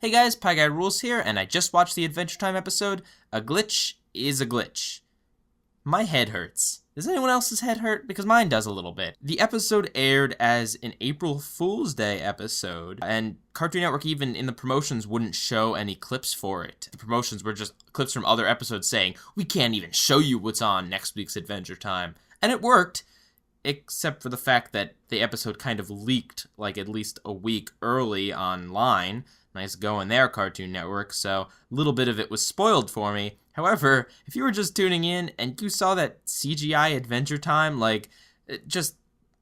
Hey guys, Pie Guy Rules here, and I just watched the Adventure Time episode, A Glitch is a Glitch. My head hurts. Does anyone else's head hurt? Because mine does a little bit. The episode aired as an April Fool's Day episode, and Cartoon Network even in the promotions wouldn't show any clips for it. The promotions were just clips from other episodes saying, we can't even show you what's on next week's Adventure Time. And it worked, except for the fact that the episode kind of leaked like at least a week early online. Nice going there, Cartoon Network, so a little bit of it was spoiled for me. However, if you were just tuning in and you saw that CGI Adventure Time, just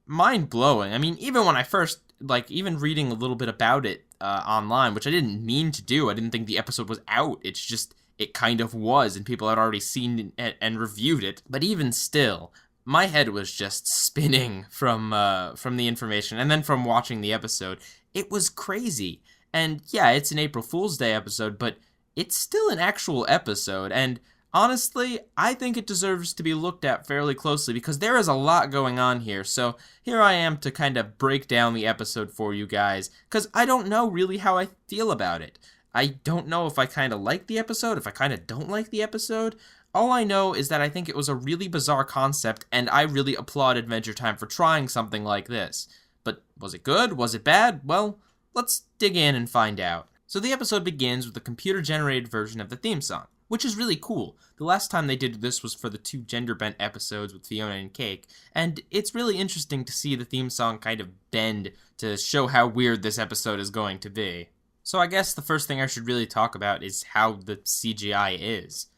mind-blowing. I mean, even when I first, even reading a little bit about it online, which I didn't mean to do, I didn't think the episode was out, it's just, it kind of was, and people had already seen it and reviewed it. But even still, my head was just spinning from the information, and then from watching the episode. It was crazy. And yeah, it's an April Fool's Day episode, but it's still an actual episode, and honestly, I think it deserves to be looked at fairly closely because there is a lot going on here. So here I am to kind of break down the episode for you guys, because I don't know really how I feel about it. I don't know if I kind of like the episode, if I kind of don't like the episode. All I know is that I think it was a really bizarre concept, and I really applaud Adventure Time for trying something like this. But was it good? Was it bad? Well, let's dig in and find out. So the episode begins with a computer-generated version of the theme song, which is really cool. The last time they did this was for the 2 gender-bent episodes with Fiona and Cake, and it's really interesting to see the theme song kind of bend to show how weird this episode is going to be. So I guess the first thing I should really talk about is how the CGI is.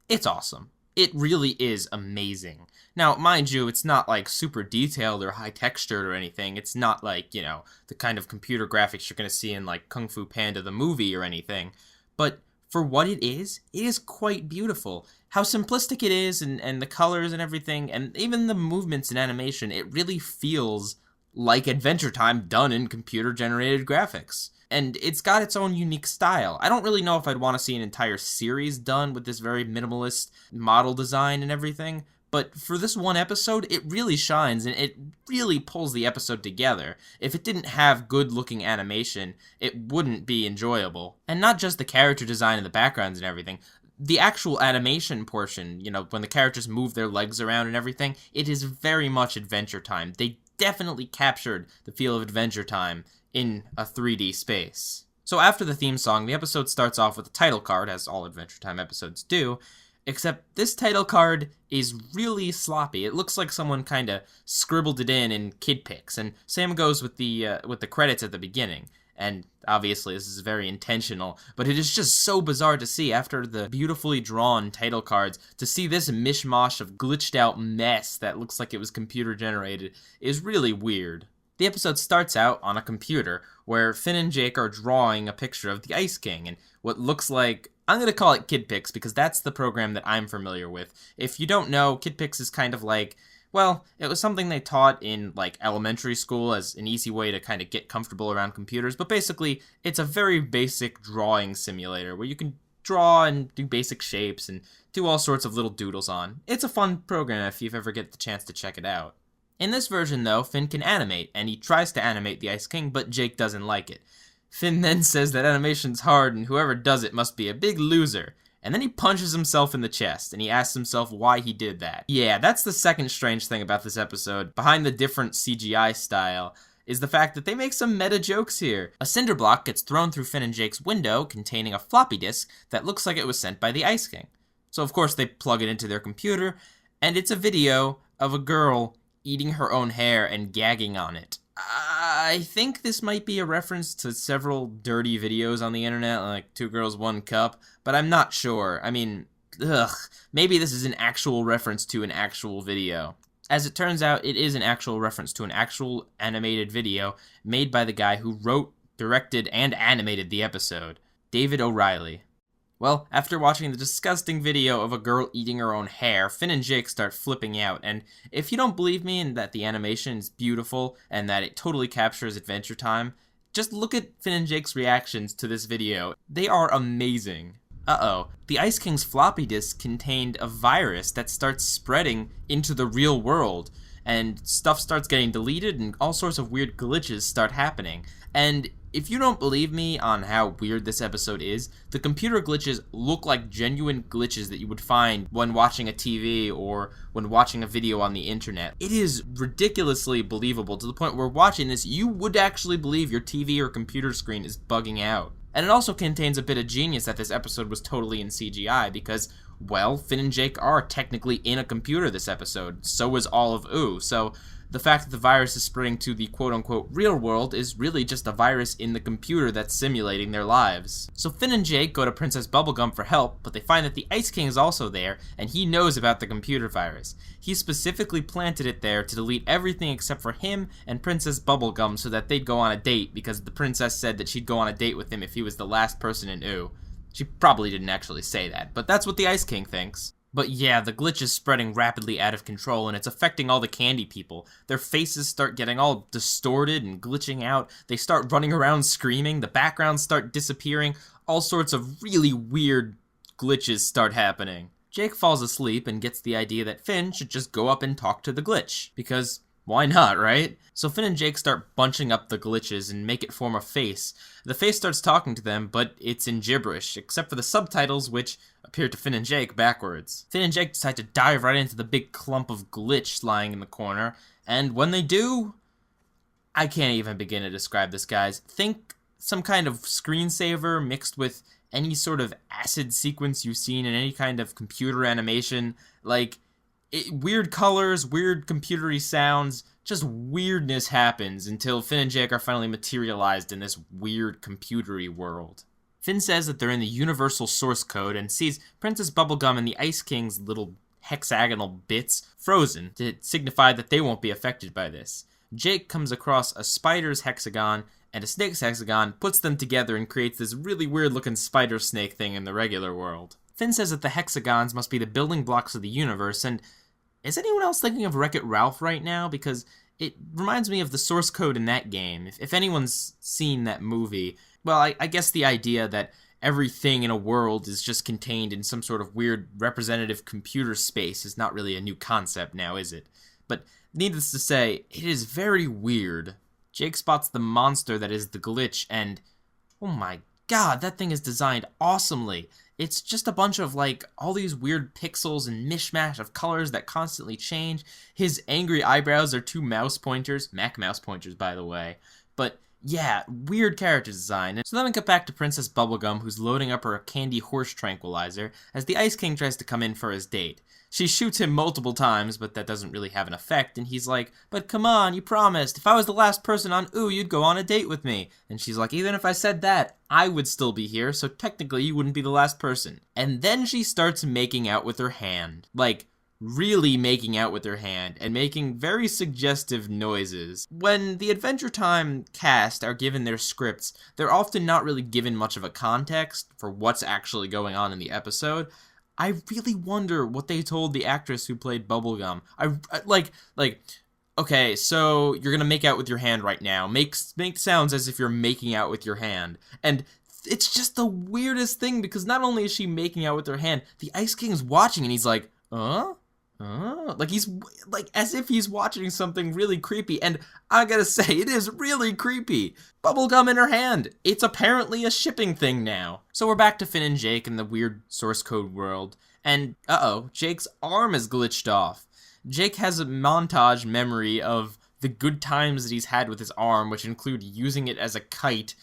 It's awesome. It really is amazing. Now, mind you, it's not super detailed or high textured or anything. It's not the kind of computer graphics you're going to see in Kung Fu Panda the movie or anything. But for what it is quite beautiful. How simplistic it is and the colors and everything, and even the movements and animation, it really feels like Adventure Time done in computer generated graphics. And it's got its own unique style. I don't really know if I'd want to see an entire series done with this very minimalist model design and everything, but for this one episode, it really shines, and it really pulls the episode together. If it didn't have good-looking animation, it wouldn't be enjoyable. And not just the character design and the backgrounds and everything. The actual animation portion, when the characters move their legs around and everything, it is very much Adventure Time. They definitely captured the feel of Adventure Time in a 3D space. So after the theme song, the episode starts off with a title card, as all Adventure Time episodes do, except this title card is really sloppy. It looks like someone kind of scribbled it in Kid Pix, and same goes with the credits at the beginning. And obviously this is very intentional, but it is just so bizarre to see after the beautifully drawn title cards, to see this mishmash of glitched out mess that looks like it was computer generated is really weird. The episode starts out on a computer where Finn and Jake are drawing a picture of the Ice King and what looks like, I'm going to call it Kid Pix because that's the program that I'm familiar with. If you don't know, Kid Pix is kind of it was something they taught in elementary school as an easy way to kind of get comfortable around computers, but basically it's a very basic drawing simulator where you can draw and do basic shapes and do all sorts of little doodles on. It's a fun program if you ever get the chance to check it out. In this version, though, Finn can animate, and he tries to animate the Ice King, but Jake doesn't like it. Finn then says that animation's hard, and whoever does it must be a big loser. And then he punches himself in the chest, and he asks himself why he did that. Yeah, that's the second strange thing about this episode, behind the different CGI style, is the fact that they make some meta jokes here. A cinder block gets thrown through Finn and Jake's window, containing a floppy disk that looks like it was sent by the Ice King. So of course they plug it into their computer, and it's a video of a girl eating her own hair and gagging on it. I think this might be a reference to several dirty videos on the internet, like 2 Girls, 1 Cup, but I'm not sure. I mean, maybe this is an actual reference to an actual video. As it turns out, it is an actual reference to an actual animated video made by the guy who wrote, directed, and animated the episode, David O'Reilly. Well, after watching the disgusting video of a girl eating her own hair, Finn and Jake start flipping out, and if you don't believe me and that the animation is beautiful and that it totally captures Adventure Time, just look at Finn and Jake's reactions to this video. They are amazing. Uh-oh. The Ice King's floppy disk contained a virus that starts spreading into the real world, and stuff starts getting deleted and all sorts of weird glitches start happening. And if you don't believe me on how weird this episode is, the computer glitches look like genuine glitches that you would find when watching a TV or when watching a video on the internet. It is ridiculously believable to the point where watching this, you would actually believe your TV or computer screen is bugging out. And it also contains a bit of genius that this episode was totally in CGI because, well, Finn and Jake are technically in a computer this episode. So is all of Ooh. So the fact that the virus is spreading to the quote-unquote real world is really just a virus in the computer that's simulating their lives. So Finn and Jake go to Princess Bubblegum for help, but they find that the Ice King is also there, and he knows about the computer virus. He specifically planted it there to delete everything except for him and Princess Bubblegum so that they'd go on a date, because the princess said that she'd go on a date with him if he was the last person in Ooh. She probably didn't actually say that, but that's what the Ice King thinks. But yeah, the glitch is spreading rapidly out of control, and it's affecting all the candy people. Their faces start getting all distorted and glitching out. They start running around screaming. The backgrounds start disappearing. All sorts of really weird glitches start happening. Jake falls asleep and gets the idea that Finn should just go up and talk to the glitch, because why not, right? So Finn and Jake start bunching up the glitches and make it form a face. The face starts talking to them, but it's in gibberish, except for the subtitles, which appear to Finn and Jake backwards. Finn and Jake decide to dive right into the big clump of glitch lying in the corner, and when they do, I can't even begin to describe this, guys. Think some kind of screensaver mixed with any sort of acid sequence you've seen in any kind of computer animation, weird colors, weird computery sounds, just weirdness happens until Finn and Jake are finally materialized in this weird computery world. Finn says that they're in the universal source code and sees Princess Bubblegum and the Ice King's little hexagonal bits frozen to signify that they won't be affected by this. Jake comes across a spider's hexagon and a snake's hexagon, puts them together and creates this really weird looking spider snake thing in the regular world. Finn says that the hexagons must be the building blocks of the universe, and is anyone else thinking of Wreck-It Ralph right now? Because it reminds me of the source code in that game. If anyone's seen that movie, well, I guess the idea that everything in a world is just contained in some sort of weird representative computer space is not really a new concept now, is it? But needless to say, it is very weird. Jake spots the monster that is the glitch, and oh my god, that thing is designed awesomely. It's just a bunch of, all these weird pixels and mishmash of colors that constantly change. His angry eyebrows are two mouse pointers. Mac mouse pointers, by the way. But, yeah, weird character design. So then we get back to Princess Bubblegum, who's loading up her candy horse tranquilizer, as the Ice King tries to come in for his date. She shoots him multiple times, but that doesn't really have an effect, and he's like, but come on, you promised. If I was the last person on Ooh, you'd go on a date with me. And she's like, even if I said that, I would still be here, so technically you wouldn't be the last person. And then she starts making out with her hand. Really making out with her hand, and making very suggestive noises. When the Adventure Time cast are given their scripts, they're often not really given much of a context for what's actually going on in the episode. I really wonder what they told the actress who played Bubblegum. Okay, so you're gonna make out with your hand right now. Make sounds as if you're making out with your hand. And it's just the weirdest thing, because not only is she making out with her hand, the Ice King's watching and he's like, he's as if he's watching something really creepy, and I gotta say, it is really creepy. Bubblegum in her hand. It's apparently a shipping thing now. So we're back to Finn and Jake in the weird source code world, and Jake's arm is glitched off. Jake has a montage memory of the good times that he's had with his arm, which include using it as a kite,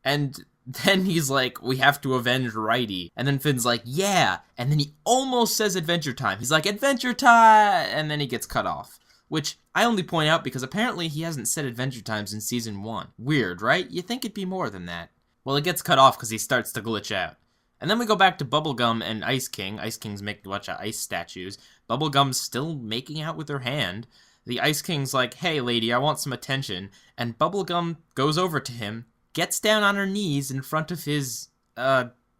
and then he's like, we have to avenge Righty. And then Finn's like, yeah. And then he almost says Adventure Time. He's like, Adventure Time! And then he gets cut off. Which I only point out because apparently he hasn't said Adventure Time since Season 1. Weird, right? You'd think it'd be more than that. Well, it gets cut off because he starts to glitch out. And then we go back to Bubblegum and Ice King. Ice King's making a bunch of ice statues. Bubblegum's still making out with her hand. The Ice King's like, hey lady, I want some attention. And Bubblegum goes over to him, gets down on her knees in front of his,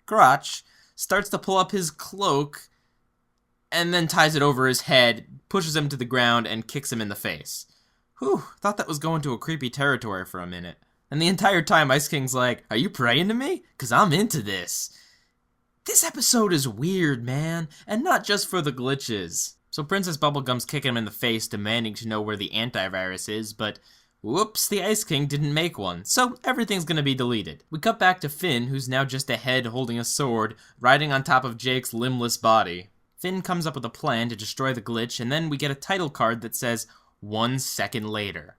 crotch, starts to pull up his cloak, and then ties it over his head, pushes him to the ground, and kicks him in the face. Whew, thought that was going to a creepy territory for a minute. And the entire time, Ice King's like, are you praying to me? 'Cause I'm into this. This episode is weird, man, and not just for the glitches. So Princess Bubblegum's kicking him in the face, demanding to know where the antivirus is, but Whoops, the Ice King didn't make one, so everything's gonna be deleted. We cut back to Finn, who's now just a head holding a sword, riding on top of Jake's limbless body. Finn comes up with a plan to destroy the glitch, and then we get a title card that says, 1 second later.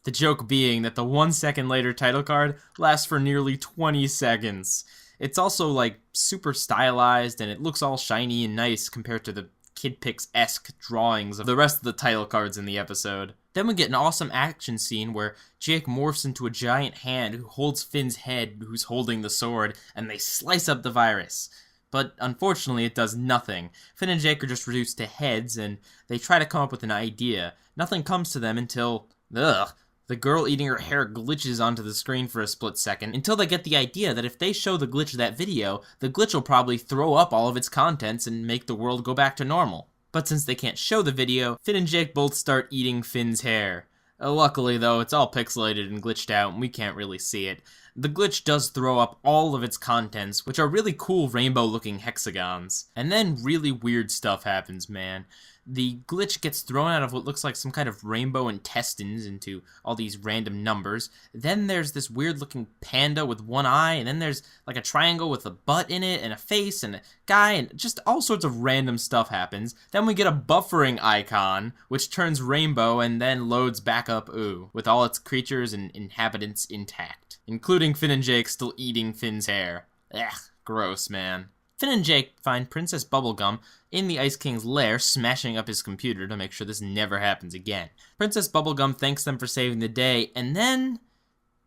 The joke being that the 1 second later title card lasts for nearly 20 seconds. It's also, like, super stylized, and it looks all shiny and nice compared to the KidPix-esque drawings of the rest of the title cards in the episode. Then we get an awesome action scene where Jake morphs into a giant hand who holds Finn's head, who's holding the sword, and they slice up the virus. But unfortunately, it does nothing. Finn and Jake are just reduced to heads, and they try to come up with an idea. Nothing comes to them until, the girl eating her hair glitches onto the screen for a split second, until they get the idea that if they show the glitch that video, the glitch will probably throw up all of its contents and make the world go back to normal. But since they can't show the video, Finn and Jake both start eating Finn's hair. Luckily though, it's all pixelated and glitched out and we can't really see it. The glitch does throw up all of its contents, which are really cool rainbow looking hexagons. And then really weird stuff happens, man. The glitch gets thrown out of what looks like some kind of rainbow intestines into all these random numbers. Then there's this weird looking panda with one eye, and then there's like a triangle with a butt in it, and a face, and a guy, and just all sorts of random stuff happens. Then we get a buffering icon, which turns rainbow and then loads back up with all its creatures and inhabitants intact, including Finn and Jake still eating Finn's hair. Ugh, gross, man. Finn and Jake find Princess Bubblegum in the Ice King's lair, smashing up his computer to make sure this never happens again. Princess Bubblegum thanks them for saving the day, and then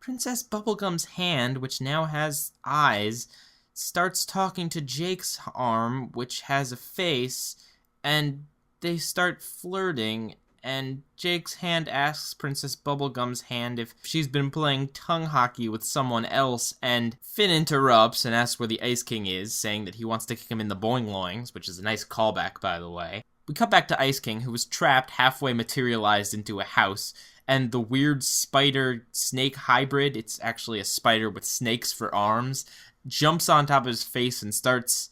Princess Bubblegum's hand, which now has eyes, starts talking to Jake's arm, which has a face, and they start flirting, and Jake's hand asks Princess Bubblegum's hand if she's been playing tongue hockey with someone else, and Finn interrupts and asks where the Ice King is, saying that he wants to kick him in the boing loings, which is a nice callback, by the way. We cut back to Ice King, who was trapped halfway materialized into a house, and the weird spider-snake hybrid, it's actually a spider with snakes for arms, jumps on top of his face and starts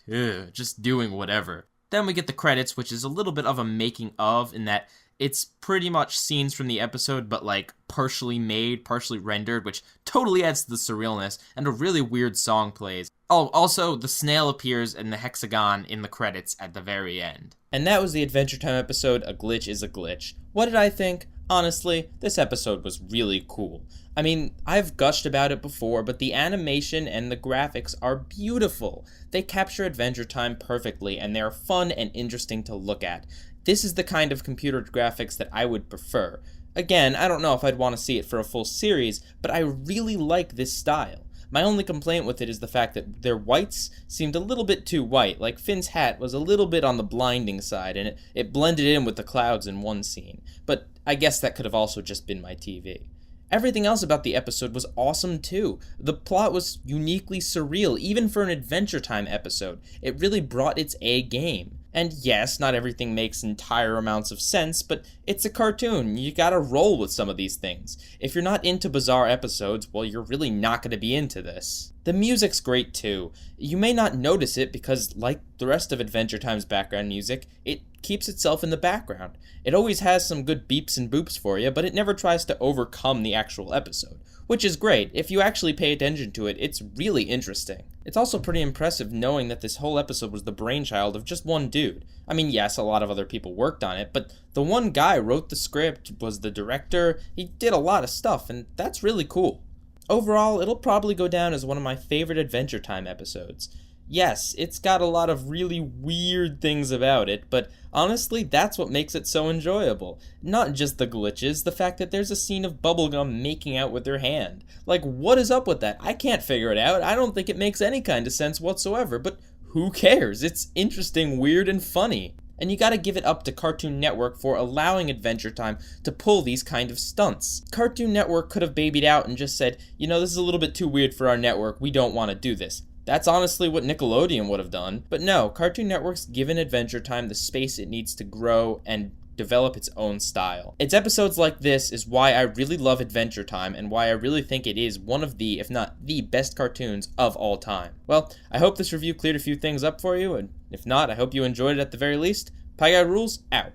just doing whatever. Then we get the credits, which is a little bit of a making of, in that it's pretty much scenes from the episode, but like partially made, partially rendered, which totally adds to the surrealness, and a really weird song plays. Oh, also, the snail appears in the hexagon in the credits at the very end. And that was the Adventure Time episode, A Glitch is a Glitch. What did I think? Honestly, this episode was really cool. I mean, I've gushed about it before, but the animation and the graphics are beautiful. They capture Adventure Time perfectly, and they are fun and interesting to look at. This is the kind of computer graphics that I would prefer. Again, I don't know if I'd want to see it for a full series, but I really like this style. My only complaint with it is the fact that their whites seemed a little bit too white, like Finn's hat was a little bit on the blinding side, and it blended in with the clouds in one scene. But I guess that could have also just been my TV. Everything else about the episode was awesome too. The plot was uniquely surreal, even for an Adventure Time episode. It really brought its A game. And yes, not everything makes entire amounts of sense, but it's a cartoon. You gotta roll with some of these things. If you're not into bizarre episodes, well, you're really not gonna be into this. The music's great too. You may not notice it because, like the rest of Adventure Time's background music, it keeps itself in the background. It always has some good beeps and boops for you, but it never tries to overcome the actual episode, which is great. If you actually pay attention to it, it's really interesting. It's also pretty impressive knowing that this whole episode was the brainchild of just one dude. I mean, yes, a lot of other people worked on it, but the one guy wrote the script, was the director, he did a lot of stuff, and that's really cool. Overall, it'll probably go down as one of my favorite Adventure Time episodes. Yes, it's got a lot of really weird things about it, but honestly, that's what makes it so enjoyable. Not just the glitches, the fact that there's a scene of Bubblegum making out with her hand. Like, what is up with that? I can't figure it out. I don't think it makes any kind of sense whatsoever, but who cares? It's interesting, weird, and funny. And you gotta give it up to Cartoon Network for allowing Adventure Time to pull these kind of stunts. Cartoon Network could have babied out and just said, you know, this is a little bit too weird for our network, we don't want to do this. That's honestly what Nickelodeon would have done. But no, Cartoon Network's given Adventure Time the space it needs to grow and develop its own style. It's episodes like this is why I really love Adventure Time and why I really think it is one of the, if not the best cartoons of all time. Well, I hope this review cleared a few things up for you, and if not, I hope you enjoyed it at the very least. Pie Guy Rules, out.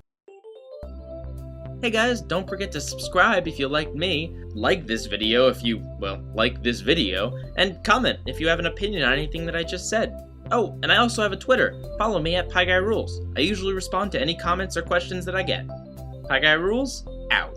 Hey guys, don't forget to subscribe if you liked me, like this video if you, like this video, and comment if you have an opinion on anything that I just said. Oh, and I also have a Twitter. Follow me at PieGuyRules. I usually respond to any comments or questions that I get. PieGuyRules, out.